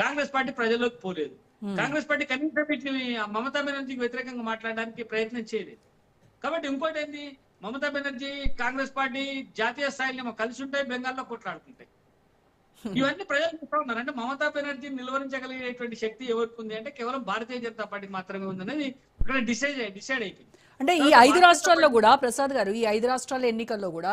Congress party ప్రజల్లోకి పోలేదు. Congress party కనీసం వీటిని మమతా బెనర్జీకి వ్యతిరేకంగా మాట్లాడడానికి ప్రయత్నం చేయలేదు. కాబట్టి ఇంకోటి ఏంది, మమతా బెనర్జీ కాంగ్రెస్ పార్టీ జాతీయ స్థాయిలో కలిసి ఉంటాయి, బెంగాల్లో కొట్లాడుతుంటాయి. ఇవన్నీ ప్రజలు చూస్తా ఉన్నారు. అంటే మమతా బెనర్జీ నిలువరించగలిగేటువంటి శక్తి ఎవరికి ఉంది అంటే కేవలం భారతీయ జనతా పార్టీకి మాత్రమే ఉందనేది ఇక్కడ డిసైడ్ అయిపోయింది. అంటే ఈ 5 రాష్ట్రాల్లో కూడా ప్రసాద్ గారు, ఈ 5 రాష్ట్రాల ఎన్నికల్లో కూడా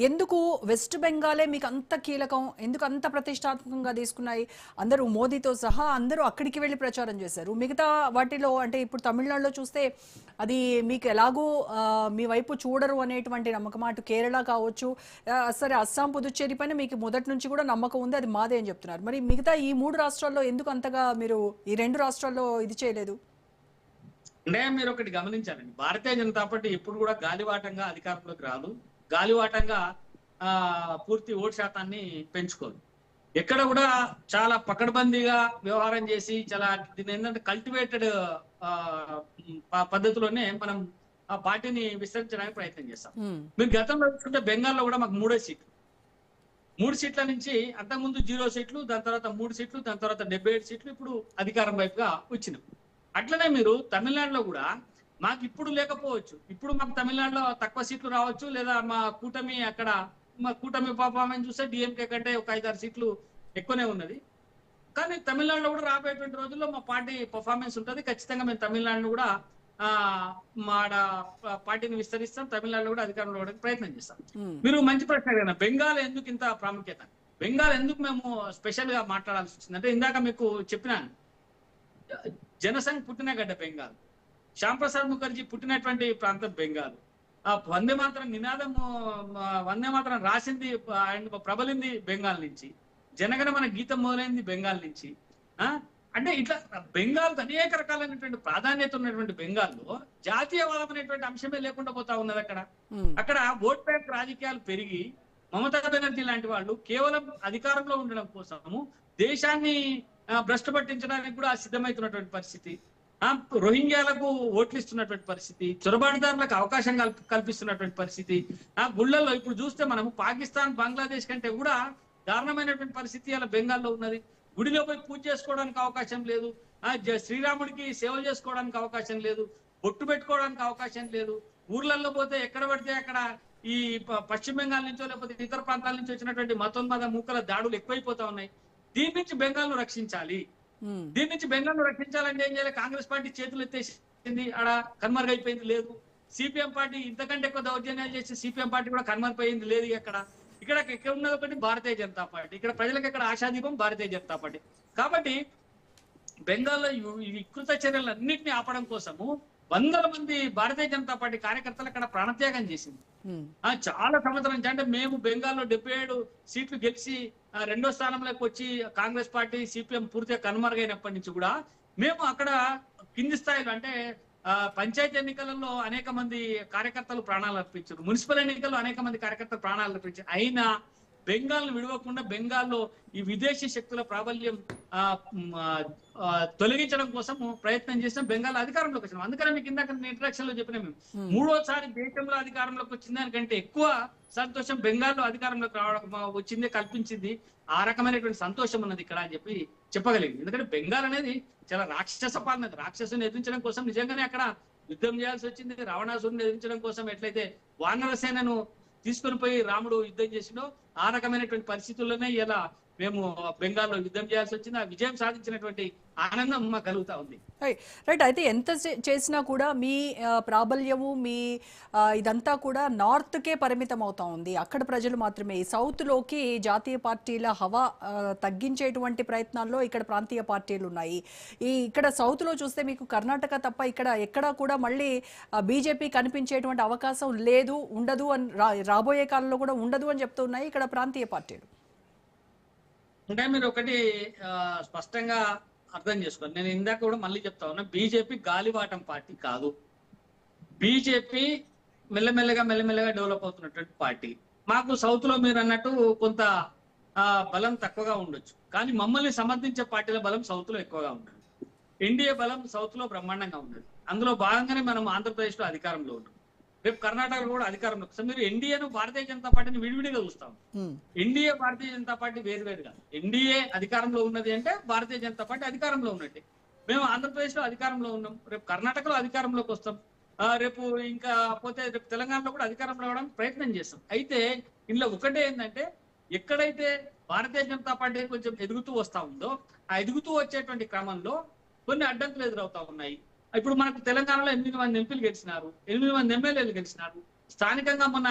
ఎందుకు వెస్ట్ బెంగాలే మీకు అంత కీలకం, ఎందుకు అంత ప్రతిష్టాత్మకంగా తీసుకున్నాయి? అందరూ మోదీతో సహా అందరూ అక్కడికి వెళ్ళి ప్రచారం చేశారు. మిగతా వాటిలో అంటే ఇప్పుడు తమిళనాడులో చూస్తే అది మీకు ఎలాగూ మీ వైపు చూడరు అనేటువంటి నమ్మకం. అటు కేరళ కావచ్చు, సరే అస్సాం పుదుచ్చేరి పైన మీకు మొదటి నుంచి కూడా నమ్మకం ఉంది, అది మాదే అని చెప్తున్నారు. మరి మిగతా ఈ 3 రాష్ట్రాల్లో ఎందుకు అంతగా మీరు ఈ 2 రాష్ట్రాల్లో ఇది చేయలేదు? అంటే మీరు ఒకటి గమనించాలండి, భారతీయ జనతా పార్టీ ఎప్పుడు కూడా గాలివాటంగా అధికారంలోకి రాదు, గాలివాటంగా పూర్తి ఓటు శాతాన్ని పెంచుకోదు. ఎక్కడ కూడా చాలా పకడ్బందీగా వ్యవహారం చేసి చాలా దీని ఏంటంటే కల్టివేటెడ్ పద్ధతిలోనే మనం ఆ పార్టీని విస్తరించడానికి ప్రయత్నం చేస్తాం. మీరు గతంలో చూసుకుంటే బెంగాల్లో కూడా మాకు 3 సీట్లు, 3 సీట్ల నుంచి అంతకుముందు 0 సీట్లు, దాని తర్వాత 3 సీట్లు, దాని తర్వాత 77 సీట్లు ఇప్పుడు అధికారం వైపుగా వచ్చినాం. అట్లనే మీరు తమిళనాడులో కూడా మాకు ఇప్పుడు లేకపోవచ్చు, ఇప్పుడు మాకు తమిళనాడులో తక్కువ సీట్లు రావచ్చు, లేదా మా కూటమి అక్కడ మా కూటమి పర్ఫార్మెన్స్ చూస్తే డిఎంకే కంటే ఒక 5-6 సీట్లు ఎక్కువనే ఉన్నది. కానీ తమిళనాడులో కూడా రాబోయేటువంటి రోజుల్లో మా పార్టీ పర్ఫార్మెన్స్ ఉంటుంది. ఖచ్చితంగా మేము తమిళనాడును కూడా మా పార్టీని విస్తరిస్తాం, తమిళనాడులో కూడా అధికారంలో రావడానికి ప్రయత్నం చేస్తాం. మీరు మంచి ప్రశ్న అడిగిన, బెంగాల్ ఎందుకు ఇంత ప్రాముఖ్యత, బెంగాల్ ఎందుకు మేము స్పెషల్ గా మాట్లాడాల్సి వచ్చింది అంటే ఇందాక మీకు చెప్పినాను, జనసంఘ్ పుట్టిన గడ్డ బెంగాల్, శ్యామ్ ప్రసాద్ ముఖర్జీ పుట్టినటువంటి ప్రాంతం బెంగాల్, ఆ వందే మాత్రం నినాదం వందే మాత్రం రాసింది అండ్ ప్రబలింది బెంగాల్ నుంచి, జనగణమన గీతం మొదలైంది బెంగాల్ నుంచి. అంటే ఇట్లా బెంగాల్ అనేక రకాలైనటువంటి ప్రాధాన్యత ఉన్నటువంటి బెంగాల్లో జాతీయవాదం అనేటువంటి అంశమే లేకుండా పోతా ఉన్నది. అక్కడ ఓట్ బ్యాంక్ రాజకీయాలు పెరిగి మమతా బెనర్జీ లాంటి వాళ్ళు కేవలం అధికారంలో ఉండడం కోసము దేశాన్ని భ్రష్టు పట్టించడానికి కూడా సిద్ధమవుతున్నటువంటి పరిస్థితి, రోహింగ్యాలకు ఓట్లు ఇస్తున్నటువంటి పరిస్థితి, చొరబాటుదారులకు అవకాశం కల్పిస్తున్నటువంటి పరిస్థితి. గుళ్ళల్లో ఇప్పుడు చూస్తే మనము పాకిస్తాన్ బంగ్లాదేశ్ కంటే కూడా దారుణమైనటువంటి పరిస్థితి అలా బెంగాల్లో ఉన్నది. గుడిలో పోయి పూజ చేసుకోవడానికి అవకాశం లేదు, శ్రీరాముడికి సేవలు చేసుకోవడానికి అవకాశం లేదు, బొట్టు పెట్టుకోవడానికి అవకాశం లేదు. ఊర్లలో పోతే ఎక్కడ పడితే అక్కడ ఈ పశ్చిమ బెంగాల్ నుంచో లేకపోతే ఇతర ప్రాంతాల నుంచి వచ్చినటువంటి మతోన్మాద మూకల దాడులు ఎక్కువైపోతా ఉన్నాయి. దీని నుంచి బెంగాల్ ను రక్షించాలి. దీని నుంచి బెంగాల్ ను రక్షించాలంటే ఏం చేయాలి? కాంగ్రెస్ పార్టీ చేతులు ఎత్తేసింది, ఆడ కన్మరుగైపోయింది లేదు. సిపిఎం పార్టీ ఇంతకంటే ఎక్కువ దౌర్జన్యాలు చేసి సిపిఎం పార్టీ కూడా కన్మరిపోయింది లేదు. ఇక్కడ ఉన్నది ఒకటి భారతీయ జనతా పార్టీ, ఇక్కడ ప్రజలకు ఎక్కడ ఆశాదీపం భారతీయ జనతా పార్టీ. కాబట్టి బెంగాల్లో ఈ వికృత చర్యలన్నింటినీ ఆపడం కోసము వందల మంది భారతీయ జనతా పార్టీ కార్యకర్తలు అక్కడ ప్రాణత్యాగం చేసింది. చాలా సంవత్సరం నుంచి, అంటే మేము బెంగాల్లో 77 సీట్లు గెలిచి 2వ స్థానంలోకి వచ్చి కాంగ్రెస్ పార్టీ సిపిఎం పూర్తిగా కనుమరుగైనప్పటి నుంచి కూడా మేము అక్కడ కింది స్థాయిలో అంటే పంచాయతీ ఎన్నికలలో అనేక మంది కార్యకర్తలు ప్రాణాలు అర్పించారు, మున్సిపల్ ఎన్నికల్లో అనేక మంది కార్యకర్తలు ప్రాణాలు అర్పించారు. అయినా బెంగాల్ను విడవకుండా బెంగాల్లో ఈ విదేశీ శక్తుల ప్రాబల్యం తొలగించడం కోసం ప్రయత్నం చేసాం, బెంగాల్ అధికారంలోకి వచ్చినాం. అందుకని మీకు ఇందాక ఇంట్రడక్షన్ లో చెప్పినా, మేము 3వసారి దేశంలో అధికారంలోకి వచ్చిన దానికంటే ఎక్కువ సంతోషం బెంగాల్లో అధికారంలోకి రావడం వచ్చింది, కల్పించింది. ఆ రకమైనటువంటి సంతోషం ఉన్నది ఇక్కడ అని చెప్పి చెప్పగలిగింది. ఎందుకంటే బెంగాల్ అనేది చాలా రాక్షస పాలన, రాక్షసుని ఎదిరించడం కోసం నిజంగానే అక్కడ యుద్ధం చేయాల్సి వచ్చింది. రావణాసురుని ఎదిరించడం కోసం ఎట్లయితే వానర సేనను తీసుకొని పోయి రాముడు యుద్ధం చేసిండో ఆ రకమైనటువంటి పరిస్థితుల్లోనే ఇలా మేము బెంగాల్లో యుద్ధం చేయాల్సి వచ్చింది. ఆ విజయం సాధించినటువంటి ఆనందం మాకు కలుగుతా ఉంది. రైట్. అయితే ఎంత చేసినా కూడా మీ ప్రాబల్యము మీ ఇదంతా కూడా నార్త్కే పరిమితం అవుతా ఉంది. అక్కడ ప్రజలు మాత్రమే సౌత్లోకి జాతీయ పార్టీల హవా తగ్గించేటువంటి ప్రయత్నాల్లో ఇక్కడ ప్రాంతీయ పార్టీలు ఉన్నాయి. ఇక్కడ సౌత్లో చూస్తే మీకు కర్ణాటక తప్ప ఇక్కడ ఎక్కడా కూడా మళ్ళీ బీజేపీ కనిపించేటువంటి అవకాశం లేదు, ఉండదు అని రాబోయే కాలంలో కూడా ఉండదు అని చెప్తూ ఉన్నాయి ఇక్కడ ప్రాంతీయ పార్టీలు. అంటే మీరు ఒకటి స్పష్టంగా అర్థం చేసుకోండి, నేను ఇందాక కూడా మళ్ళీ చెప్తా ఉన్నా, బీజేపీ గాలివాటం పార్టీ కాదు. బీజేపీ మెల్లమెల్లగా డెవలప్ అవుతున్నటువంటి పార్టీ. మాకు సౌత్ లో మీరు అన్నట్టు కొంత బలం తక్కువగా ఉండొచ్చు, కానీ మమ్మల్ని సమర్థించే పార్టీల బలం సౌత్ లో ఎక్కువగా ఉంటుంది. ఎన్డీఏ బలం సౌత్ లో బ్రహ్మాండంగా ఉండదు. అందులో భాగంగానే మనం ఆంధ్రప్రదేశ్ లో అధికారంలో ఉన్నాం. రేపు కర్ణాటకలో కూడా అధికారంలోకి వస్తాం. మీరు ఎన్డీఏను భారతీయ జనతా పార్టీని విడివిడిగా చూస్తాం. ఎన్డీఏ భారతీయ జనతా పార్టీ వేరువేరుగా. ఎన్డీఏ అధికారంలో ఉన్నది అంటే భారతీయ జనతా పార్టీ అధికారంలో ఉన్నట్టే. మేము ఆంధ్రప్రదేశ్ లో అధికారంలో ఉన్నాం, రేపు కర్ణాటకలో అధికారంలోకి వస్తాం, రేపు ఇంకా పోతే రేపు తెలంగాణలో కూడా అధికారంలో రావడానికి ప్రయత్నం చేస్తాం. అయితే ఇందులో ఒకటే ఏంటంటే, ఎక్కడైతే భారతీయ జనతా పార్టీ కొంచెం ఎదుగుతూ వస్తా ఉందో, ఆ ఎదుగుతూ వచ్చేటువంటి క్రమంలో కొన్ని అడ్డంకులు ఎదురవుతా ఉన్నాయి. ఇప్పుడు మనకు తెలంగాణలో 8 మంది ఎంపీలు గెలిచినారు, 8 మంది ఎమ్మెల్యేలు గెలిచినారు. స్థానికంగా మన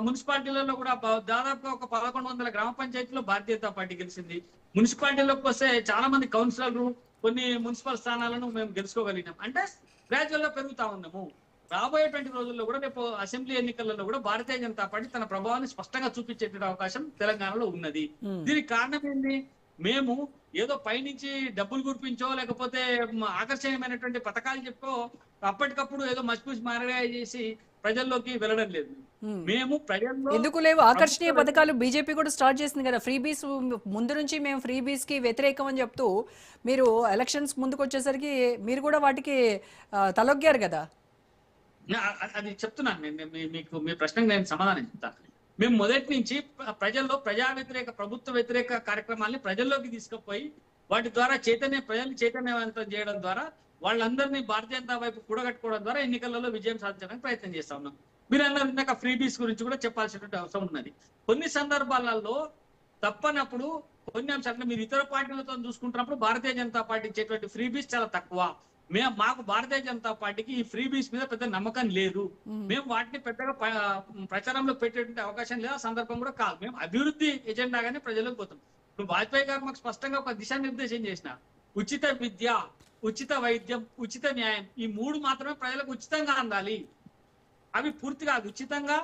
మున్సిపాలిటీలలో కూడా దాదాపుగా ఒక 1100 గ్రామ పంచాయతీలో భారతీయ జనతా పార్టీ గెలిచింది. మున్సిపాలిటీలోకి వస్తే చాలా మంది కౌన్సిలర్లు, కొన్ని మున్సిపల్ స్థానాలను మేము గెలుచుకోగలిగినాం. అంటే గ్రాడ్యువల్ గా పెరుగుతా ఉన్నాము. రాబోయేటువంటి రోజుల్లో కూడా రేపు అసెంబ్లీ ఎన్నికలలో కూడా భారతీయ జనతా పార్టీ తన ప్రభావాన్ని స్పష్టంగా చూపించేటువంటి అవకాశం తెలంగాణలో ఉన్నది. దీనికి కారణం ఏంటి? మేము ఏదో పైనుంచి డబ్బులు కురిపించో లేకపోతే ఆకర్షణీయమైనటువంటి పథకాలు చెప్పో అప్పటికప్పుడు ఏదో మసిపూసి మారగా చేసి ప్రజల్లోకి వెళ్ళడం లేదు. మేము ప్రజల్లో ఎందుకు లేవు ఆకర్షణీయ పథకాలు? బీజేపీ కూడా స్టార్ట్ చేసింది కదా ఫ్రీ బీస్. ముందు నుంచి మేము ఫ్రీ బీస్ కి వ్యతిరేకం అని చెప్తూ మీరు ఎలక్షన్స్ ముందుకు వచ్చేసరికి మీరు కూడా వాటికి తలొగ్గారు కదా. అది చెప్తున్నాను నేను మీకు. మీ ప్రశ్నకు నేను సమాధానం చెప్తాను. మేము మొదటి నుంచి ప్రజల్లో ప్రజా వ్యతిరేక, ప్రభుత్వ వ్యతిరేక కార్యక్రమాల్ని ప్రజల్లోకి తీసుకుపోయి వాటి ద్వారా ప్రజల్ని చైతన్యవంతం చేయడం ద్వారా వాళ్ళందరినీ భారతీయ జనతా వైపు కూడగట్టుకోవడం ద్వారా ఎన్నికలలో విజయం సాధించడానికి ప్రయత్నం చేస్తా ఉన్నాం. మీరు అన్నారు ఇందాక ఫ్రీ బీస్ గురించి కూడా చెప్పాల్సినటువంటి అవసరం ఉన్నది. కొన్ని సందర్భాలలో తప్పనప్పుడు కొన్ని అంశాలు మీరు ఇతర పార్టీలతో చూసుకుంటున్నప్పుడు భారతీయ జనతా పార్టీ ఇచ్చేటువంటి ఫ్రీ బీస్ చాలా తక్కువ. మాకు భారతీయ జనతా పార్టీకి ఈ ఫ్రీ బీస్ మీద పెద్ద నమ్మకం లేదు. మేము వాటిని పెద్దగా ప్రచారంలో పెట్టేటువంటి అవకాశం లేదు, ఆ సందర్భం కూడా కాదు. మేము అభివృద్ధి ఎజెండాగానే ప్రజలకు పోతాం. ఇప్పుడు వాజ్పేయి గారు మాకు స్పష్టంగా ఒక దిశానిర్దేశం చేసిన ఉచిత విద్య, ఉచిత వైద్యం, ఉచిత న్యాయం, ఈ 3 మాత్రమే ప్రజలకు ఉచితంగా అందాలి. అవి పూర్తిగా ఉచితంగా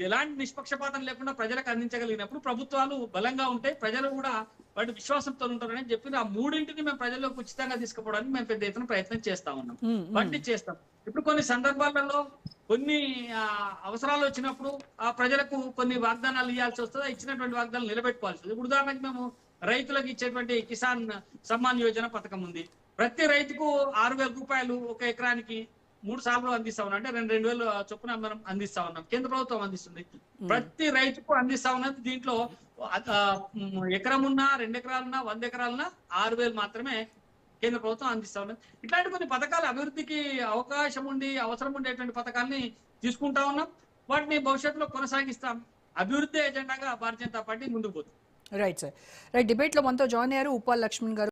ఎలాంటి నిష్పక్షపాతం లేకుండా ప్రజలకు అందించగలిగినప్పుడు ప్రభుత్వాలు బలంగా ఉంటాయి, ప్రజలు కూడా వాటి విశ్వాసంతో ఉంటారని చెప్పి ఆ 3ంటిని మేము ప్రజల్లోకి ఉచితంగా తీసుకుపోవడానికి మేము పెద్ద ఎత్తున ప్రయత్నం చేస్తా ఉన్నాం. వాటిని చేస్తాం. ఇప్పుడు కొన్ని సందర్భాలలో కొన్ని అవసరాలు వచ్చినప్పుడు ఆ ప్రజలకు కొన్ని వాగ్దానాలు ఇవ్వాల్సి వస్తుంది, ఇచ్చినటువంటి వాగ్దానాలు నిలబెట్టుకోవాల్సి వస్తుంది. ఇప్పుడు ఉదాహరణకి మేము రైతులకు ఇచ్చేటువంటి కిసాన్ సమ్మాన్ యోజన పథకం ఉంది. ప్రతి రైతుకు 6,000 రూపాయలు ఒక ఎకరానికి 3 సార్లు అందిస్తా ఉన్నాం. అంటే 2,000 చొప్పున మనం అందిస్తా ఉన్నాం. కేంద్ర ప్రభుత్వం అందిస్తుంది. ప్రతి రైతుకు అందిస్తా ఉన్నది. దీంట్లో ఎకరం ఉన్నా, 2 ఎకరాలున్నా, 100 ఎకరాలున్నా 6,000 మాత్రమే కేంద్ర ప్రభుత్వం అందిస్తా ఉన్నది. ఇట్లాంటి కొన్ని పథకాలు అభివృద్ధికి అవకాశం ఉండి అవసరం ఉండేటువంటి పథకాలని తీసుకుంటా ఉన్నాం. వాటిని భవిష్యత్తులో కొనసాగిస్తాం. అభివృద్ధి ఎజెండాగా భారతీయ జనతా పార్టీ ముందుకు పోతుంది. Right sir. రైట్, డిబేట్ లో మనతో జాయిన్ అయ్యారు ఉప్పాల్ లక్ష్మణ్ గారు.